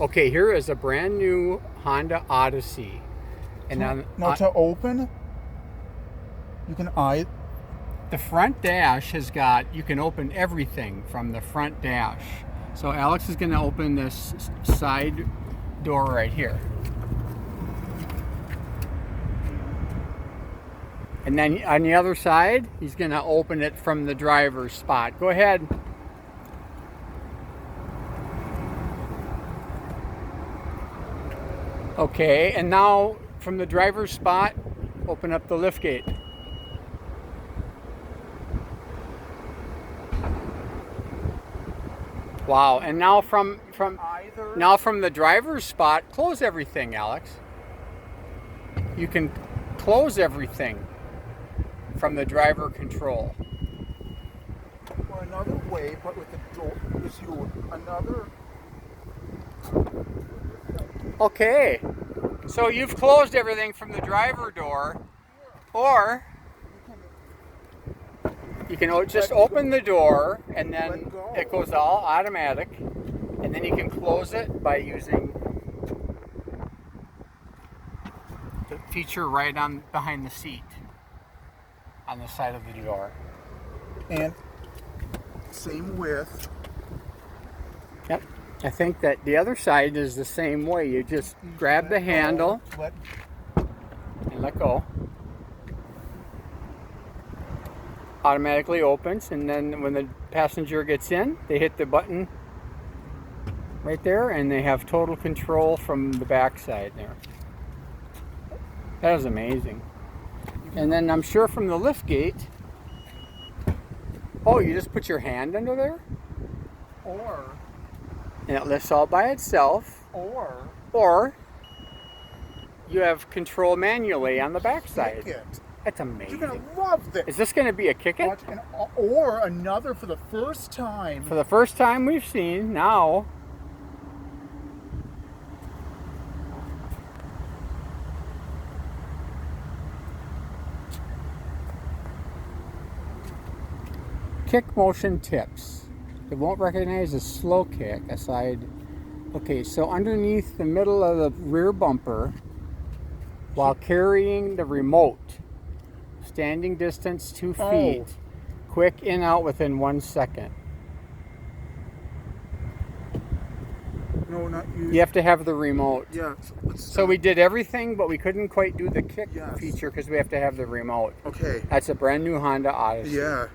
Okay, here is a brand new Honda Odyssey. And Now to open, you can the front dash has got, you can open everything from the front dash. So Alex is going to open this side door right here. And then on the other side, he's going to open it from the driver's spot. Go ahead. Okay, and now from the driver's spot, open up the liftgate. Wow, and now from the driver's spot, close everything, Alex. You can close everything from the driver control. Or another way, but with the door, is you another. Okay, so you've closed everything from the driver door, or you can just open the door and then it goes all automatic, and then you can close it by using the feature right on behind the seat on the side of the door. And same width. Yep. I think that the other side is the same way. You just grab the handle and let go. Automatically opens, and then when the passenger gets in, they hit the button right there, and they have total control from the back side there. That is amazing. And then I'm sure from the liftgate, oh, you just put your hand under there? And it lifts all by itself. Or you have control manually on the back side. That's amazing. You're going to love this. Is this going to be a kick it? Or another for the first time. For the first time we've seen now. Kick motion tips. It won't recognize a slow kick aside. Okay, so underneath the middle of the rear bumper, while carrying the remote, standing distance 2 feet, quick in out within 1 second. No, not you. You have to have the remote. Yeah. So we did everything, but we couldn't quite do the kick feature because we have to have the remote. Okay. That's a brand new Honda Odyssey. Yeah.